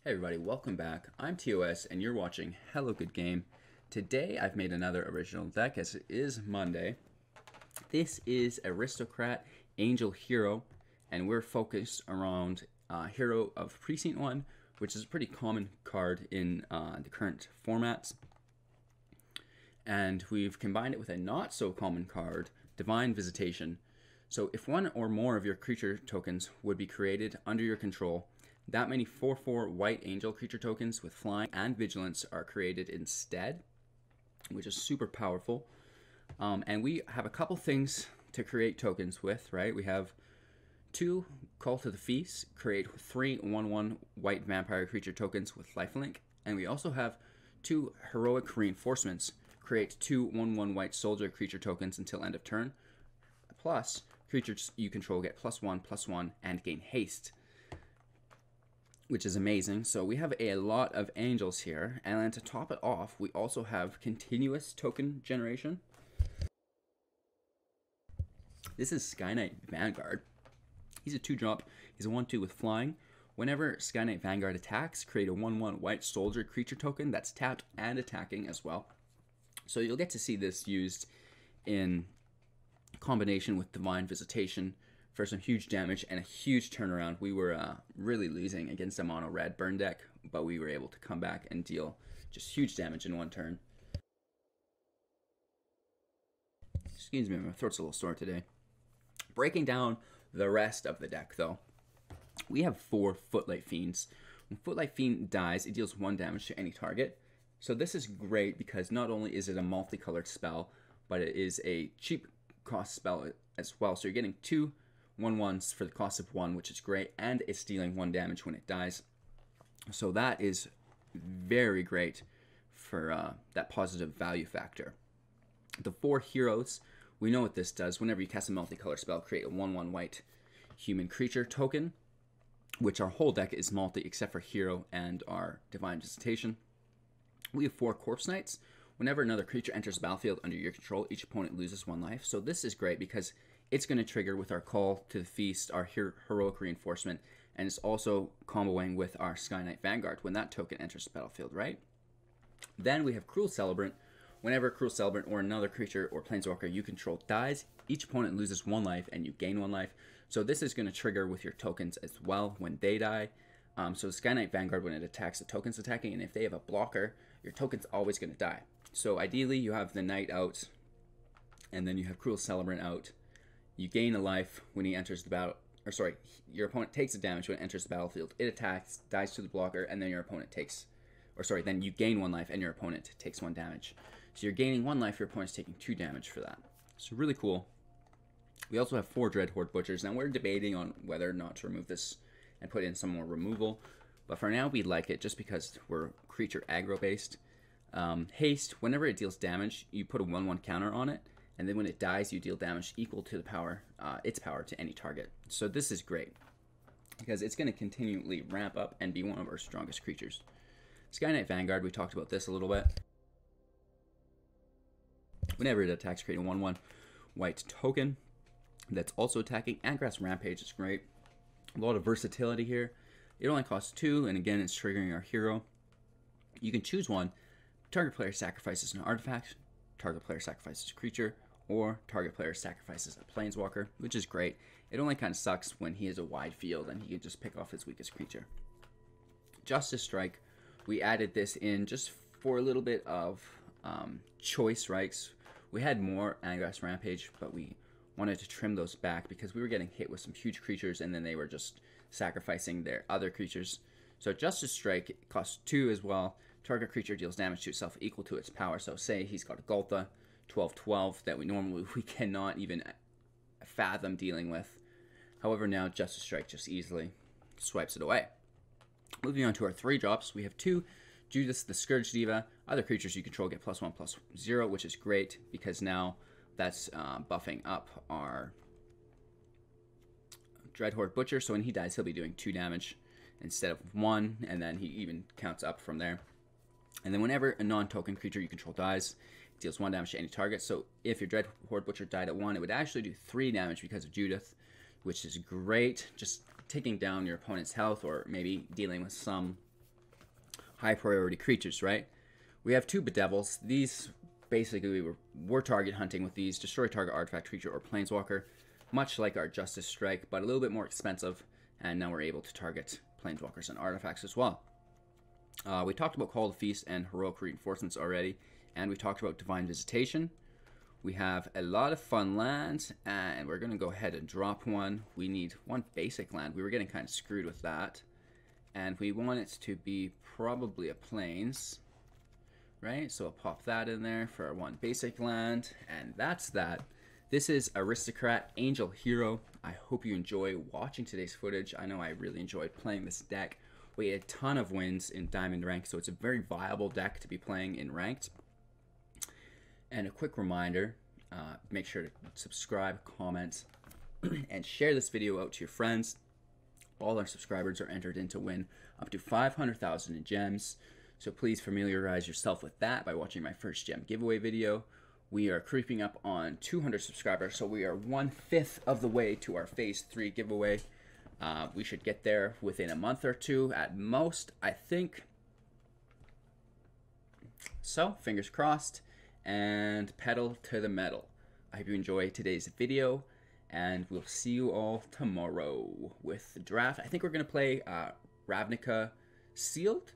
Hey everybody, welcome back. I'm TOS and you're watching Hello Good Game. Today I've made another original deck as it is Monday. This is Aristocrat Angel Hero and we're focused around Hero of Precinct 1, which is a pretty common card in the current formats. And we've combined it with a not so common card, Divine Visitation. So if one or more of your creature tokens would be created under your control, that many 4/4 white angel creature tokens with flying and vigilance are created instead, which is super powerful. And we have a couple things to create tokens with, right? We have 2 Call to the Feast, create 3 1/1 white vampire creature tokens with lifelink. And we also have 2 Heroic Reinforcements, create 2 1/1 white soldier creature tokens until end of turn. Plus, creatures you control get +1/+1 and gain haste, which is amazing. So we have a lot of angels here, and then to top it off, we also have continuous token generation. This is Skyknight Vanguard. He's a 2-drop. He's a 1/2 with flying. Whenever Skyknight Vanguard attacks, create a 1/1 white soldier creature token that's tapped and attacking as well. So you'll get to see this used in combination with Divine Visitation for some huge damage and a huge turnaround. We were really losing against a mono red burn deck, but we were able to come back and deal just huge damage in one turn. Excuse me, my throat's a little sore today. Breaking down the rest of the deck though, we have 4 Footlight Fiends. When Footlight Fiend dies, it deals 1 damage to any target. So this is great because not only is it a multicolored spell, but it is a cheap cost spell as well. So you're getting 2 1/1s for the cost of 1, which is great, and it's dealing 1 damage when it dies. So that is very great for that positive value factor. The 4 heroes, we know what this does. Whenever you cast a multicolor spell, create a 1/1 white human creature token, which our whole deck is multi except for hero and our Divine Visitation. We have 4 Corpse Knights. Whenever another creature enters the battlefield under your control, each opponent loses 1 life. So this is great because it's going to trigger with our Call to the Feast, our Heroic Reinforcement, and it's also comboing with our Skyknight Vanguard when that token enters the battlefield, right? Then we have Cruel Celebrant. Whenever Cruel Celebrant or another creature or planeswalker you control dies, each opponent loses 1 life and you gain 1 life. So this is going to trigger with your tokens as well when they die. So Skyknight Vanguard, when it attacks, the token's attacking, and if they have a blocker, your token's always going to die. So ideally you have the Knight out, and then you have Cruel Celebrant out. You gain a life when he enters the battle, or sorry, your opponent takes a damage when it enters the battlefield. It attacks, dies to the blocker, and then your opponent takes, or sorry, then you gain 1 life and your opponent takes 1 damage. So you're gaining 1 life, your opponent's taking 2 damage for that. So really cool. We also have 4 Dreadhorde Butchers. Now we're debating on whether or not to remove this and put in some more removal, but for now we like it just because we're creature aggro based. Haste, whenever it deals damage, you put a 1/1 counter on it, and then when it dies, you deal damage equal to the power, its power to any target. So this is great because it's going to continually ramp up and be one of our strongest creatures. Skyknight Vanguard, we talked about this a little bit. Whenever it attacks, create a 1/1 white token that's also attacking. Angrass Rampage is great. A lot of versatility here. It only costs 2, and again, it's triggering our hero. You can choose one. Target player sacrifices an artifact, target player sacrifices a creature, or target player sacrifices a planeswalker, which is great. It only kind of sucks when he has a wide field and he can just pick off his weakest creature. Justice Strike, we added this in just for a little bit of choice, right? We had more Angrass Rampage, but we wanted to trim those back because we were getting hit with some huge creatures and then they were just sacrificing their other creatures. So Justice Strike costs 2 as well. Target creature deals damage to itself equal to its power. So say he's got a Ghalta 12/12 that we cannot even fathom dealing with. However, now Justice Strike just easily swipes it away. Moving on to our 3 drops, we have 2 Judith the Scourge Diva. Other creatures you control get +1/+0, which is great because now that's buffing up our Dreadhorde Butcher. So when he dies, he'll be doing 2 damage instead of 1, and then he even counts up from there. And then whenever a non-token creature you control dies, it deals 1 damage to any target. So if your Dreadhorde Butcher died at 1, it would actually do 3 damage because of Judith, which is great. Just taking down your opponent's health or maybe dealing with some high priority creatures, right? We have 2 Bedevils. These, basically, we're target hunting with these. Destroy target artifact, creature, or planeswalker. Much like our Justice Strike, but a little bit more expensive. And now we're able to target planeswalkers and artifacts as well. We talked about Call to Feast and Heroic Reinforcements already. And we talked about Divine Visitation. We have a lot of fun lands, and we're going to go ahead and drop one. We need 1 basic land. We were getting kind of screwed with that. And we want it to be probably a plains, right? So I'll pop that in there for our 1 basic land, and that's that. This is Aristocrat Angel Hero. I hope you enjoy watching today's footage. I know I really enjoyed playing this deck. We had a ton of wins in Diamond Rank, so it's a very viable deck to be playing in Ranked. And a quick reminder, make sure to subscribe, comment, and share this video out to your friends. All our subscribers are entered in to win up to 500,000 in gems. So please familiarize yourself with that by watching my first gem giveaway video. We are creeping up on 200 subscribers, so we are 1/5 of the way to our Phase 3 giveaway. We should get there within a month or 2 at most, I think. So, fingers crossed. And pedal to the metal. I hope you enjoy today's video, and we'll see you all tomorrow with the draft. I think we're going to play Ravnica Sealed,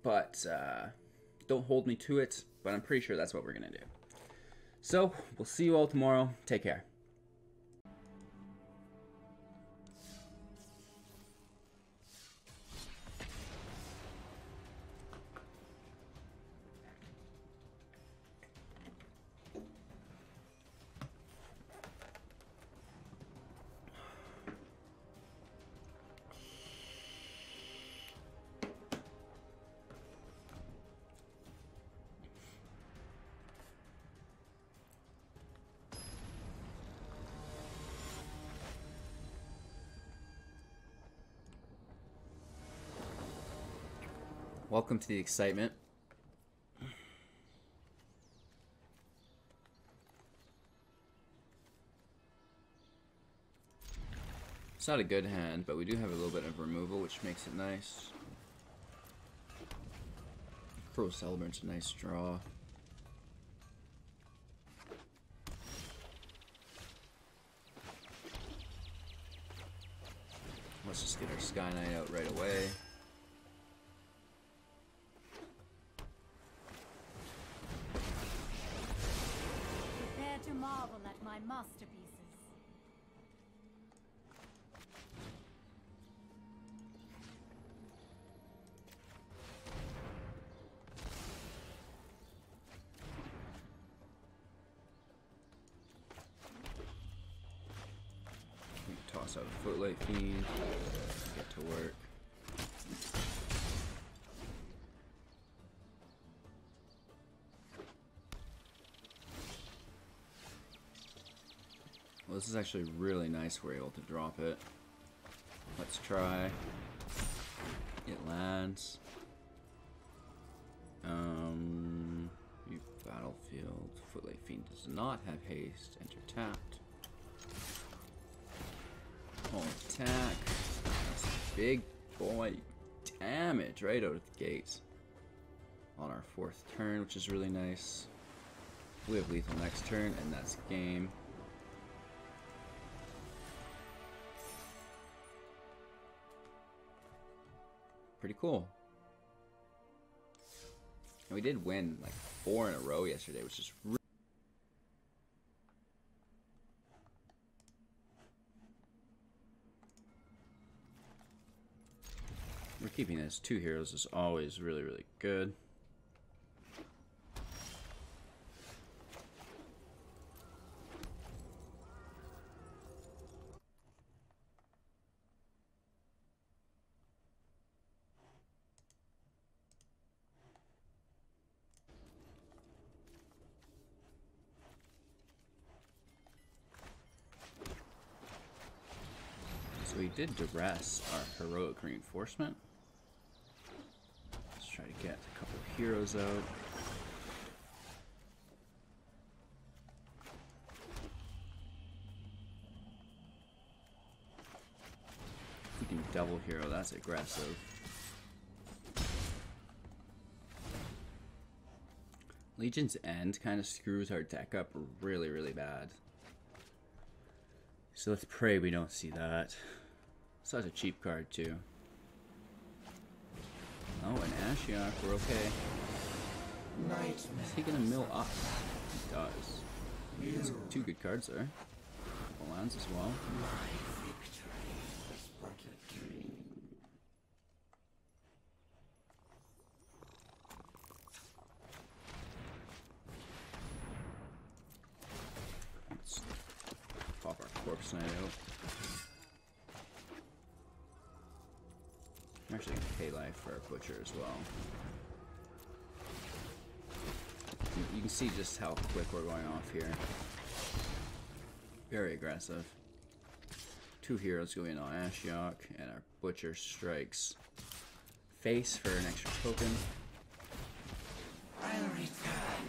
but don't hold me to it, but I'm pretty sure that's what we're going to do. So, we'll see you all tomorrow. Take care. Welcome to the excitement. It's not a good hand, but we do have a little bit of removal, which makes it nice. Crow Celebrant's a nice draw. Let's just get our Skyknight out right away. To marvel at my masterpieces. We can toss out a Footlight Fiend, get to work. Well, this is actually really nice we're able to drop it. Let's try. It lands. View battlefield. Footlight Fiend does not have haste. Enter tapped. Oh, attack. That's big boy damage right out of the gates. On our 4th turn, which is really nice. We have lethal next turn, and that's game. Pretty cool. And we did win like 4 in a row yesterday, which is really we're keeping this 2 heroes is always really, really good. So we did duress our heroic reinforcement. Let's try to get a couple of heroes out. We can double hero, that's aggressive. Legion's End kind of screws our deck up really, really bad. So let's pray we don't see that. Such a cheap card too. Oh, an Ashiok, we're okay. Is he gonna mill up? He does. There's two good cards there. Couple lands as well. Let's pop our Corpse Knight out. I'm actually gonna pay life for our Butcher as well. You can see just how quick we're going off here. Very aggressive. Two heroes going on Ashiok, and our Butcher strikes face for an extra token. I'll return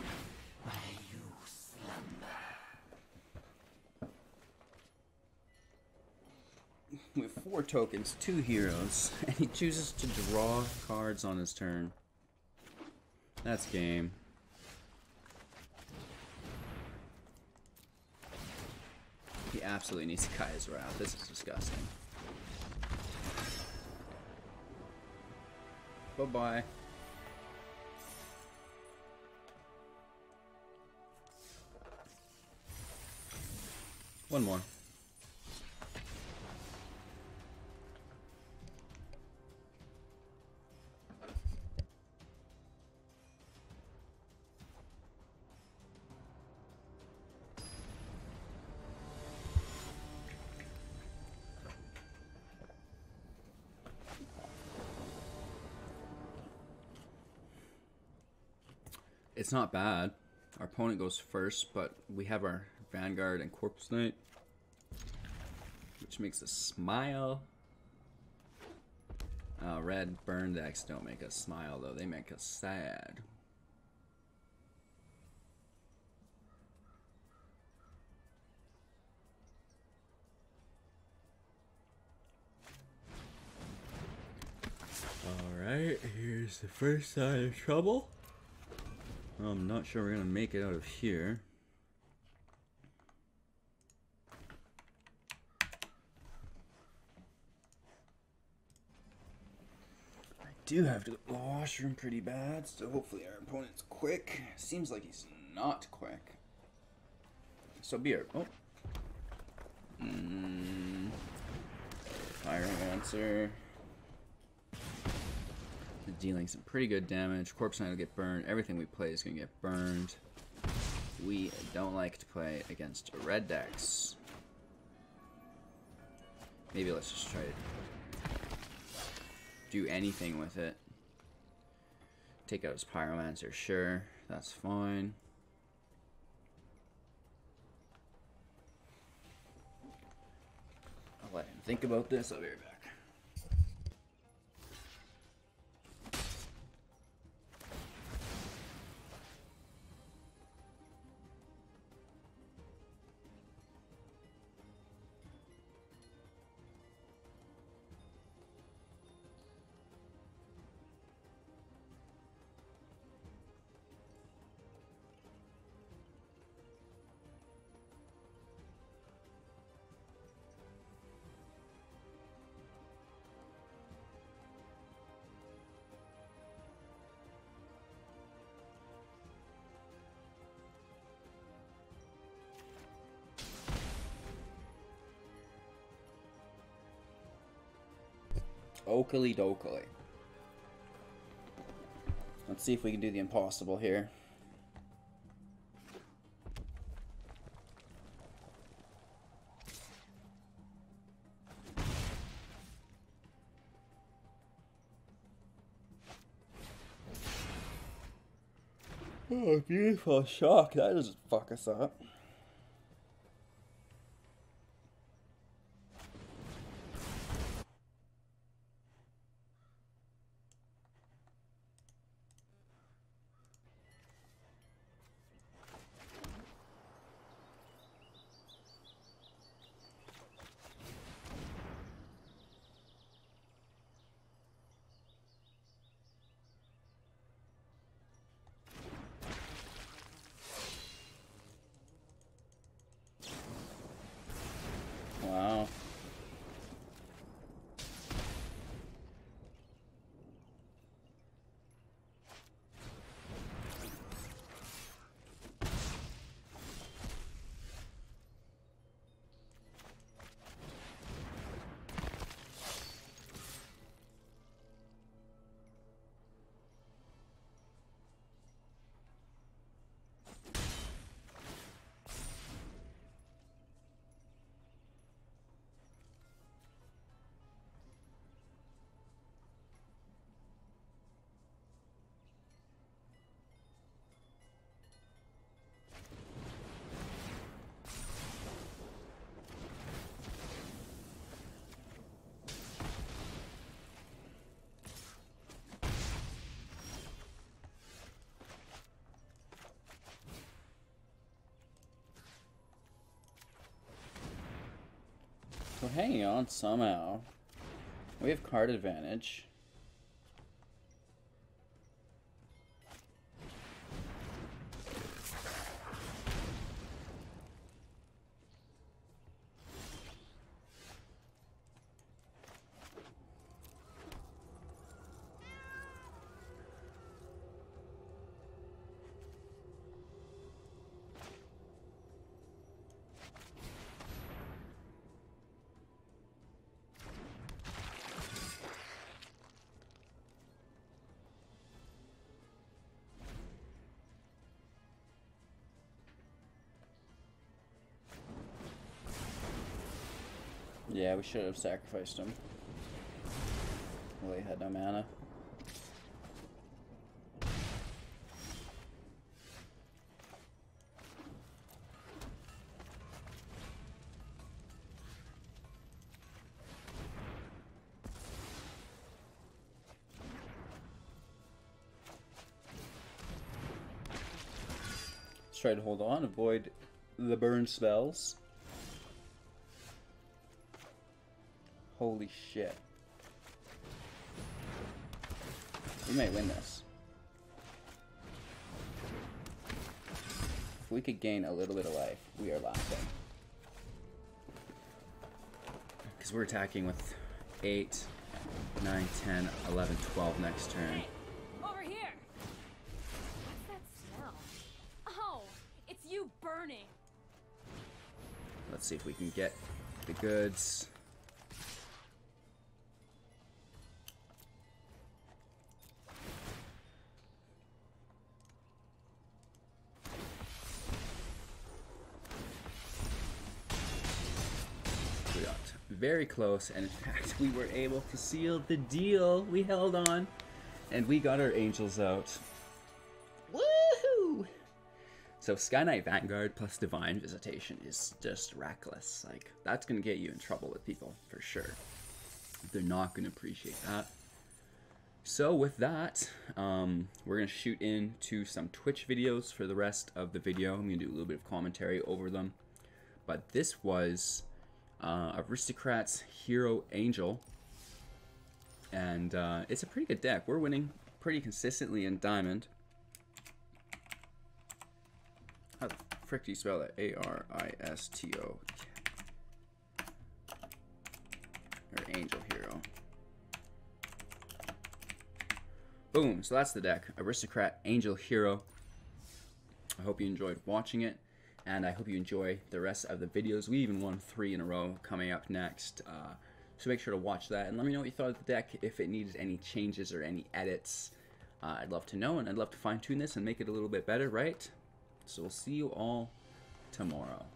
while you slumber. With 4 tokens, 2 heroes, and he chooses to draw cards on his turn. That's game. He absolutely needs to Kaya's Wrath. This is disgusting. Bye-bye. One more. It's not bad. Our opponent goes first, but we have our Vanguard and Corpse Knight, which makes us smile. Red burn decks don't make us smile, though. They make us sad. Alright, here's the first sign of trouble. I'm not sure we're gonna make it out of here. I do have to go to the washroom pretty bad, so hopefully our opponent's quick. Seems like he's not quick. So be our Pyromancer. Dealing some pretty good damage. Corpse Knight will get burned. Everything we play is going to get burned. We don't like to play against red decks. Maybe let's just try to do anything with it. Take out his Pyromancer, sure. That's fine. I'll let him think about this. I'll be right back. Oakley dokley. Let's see if we can do the impossible here. Oh, beautiful shock. That doesn't fuck us up. We're hanging on somehow. We have card advantage. Yeah, we should have sacrificed him. Well, he had no mana. Let's try to hold on, avoid the burn spells. Holy shit. We might win this. If we could gain a little bit of life, we are laughing. Because we're attacking with 8, 9, 10, 11, 12 next turn. Hey, over here! What's that smell? Oh, it's you burning. Let's see if we can get the goods. Very close, and in fact we were able to seal the deal. We held on and we got our angels out. Woohoo! So Skyknight Vanguard plus Divine Visitation is just reckless. Like, that's gonna get you in trouble with people for sure. They're not gonna appreciate that. So with that, we're gonna shoot into some Twitch videos for the rest of the video. I'm gonna do a little bit of commentary over them, but this was Aristocrat's Hero Angel, and it's a pretty good deck. We're winning pretty consistently in Diamond. How the frick do you spell that? A-R-I-S-T-O. Or Angel Hero. Boom, so that's the deck. Aristocrat Angel Hero. I hope you enjoyed watching it, and I hope you enjoy the rest of the videos. We even won 3 in a row coming up next. So make sure to watch that and let me know what you thought of the deck, if it needed any changes or any edits. I'd love to know, and I'd love to fine tune this and make it a little bit better, right? So we'll see you all tomorrow.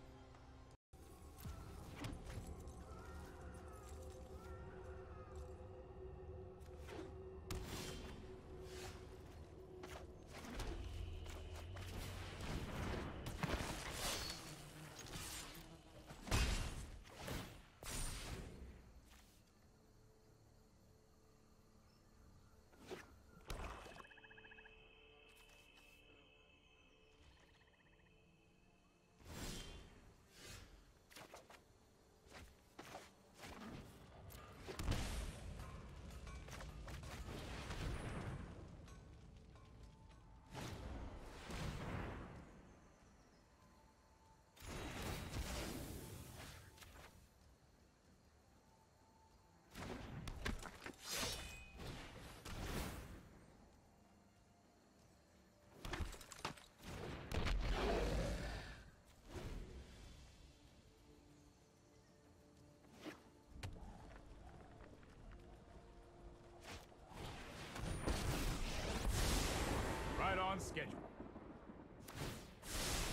On schedule.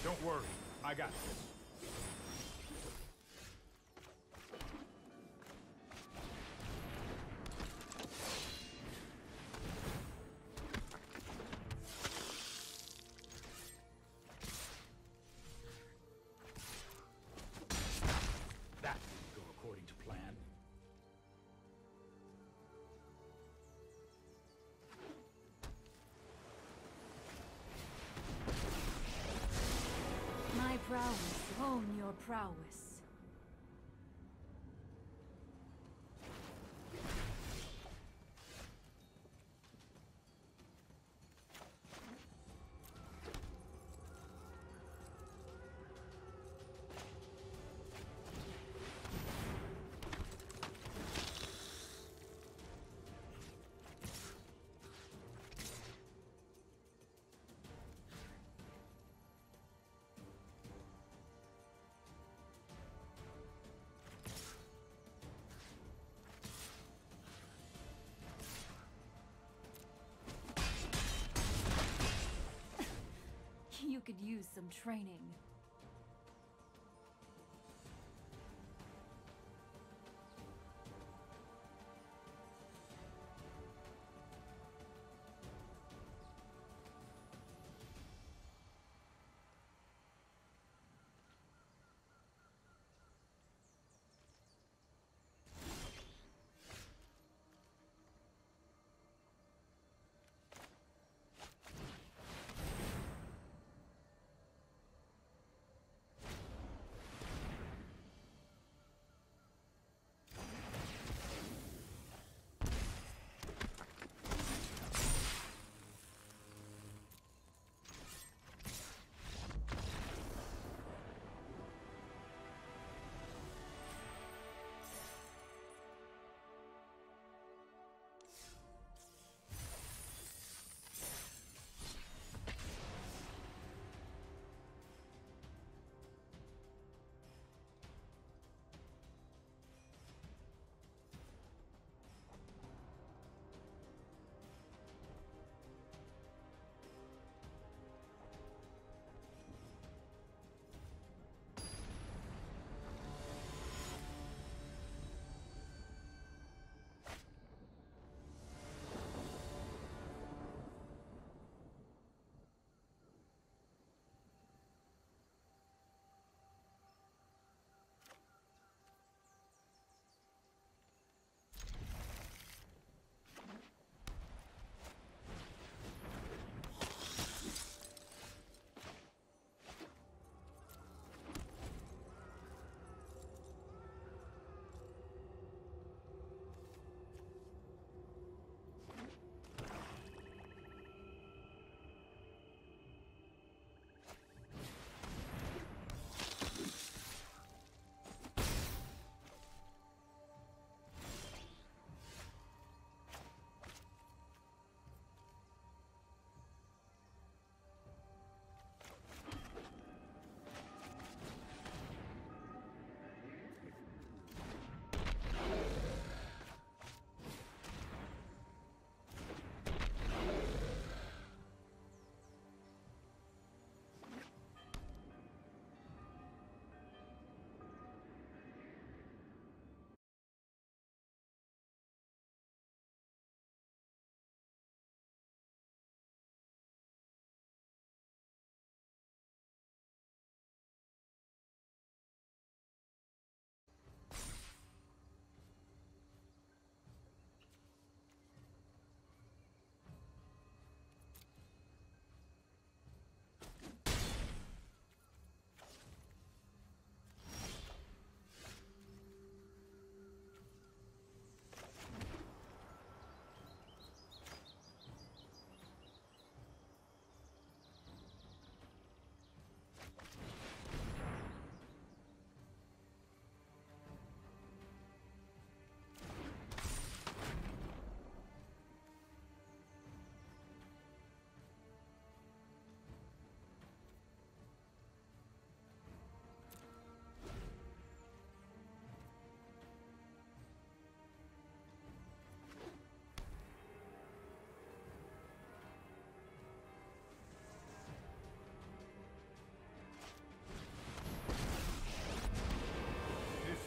Don't worry, I got this. That didn't go according to plan. My prowess, own your prowess. could use some training.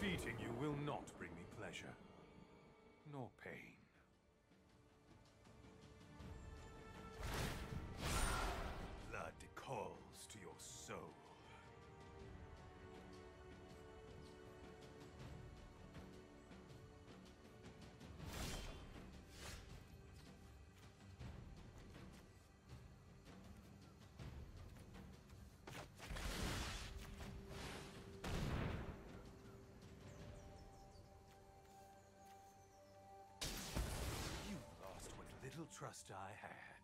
Defeating you will not bring me pleasure, nor pain. Blood calls to your soul. Little trust I had.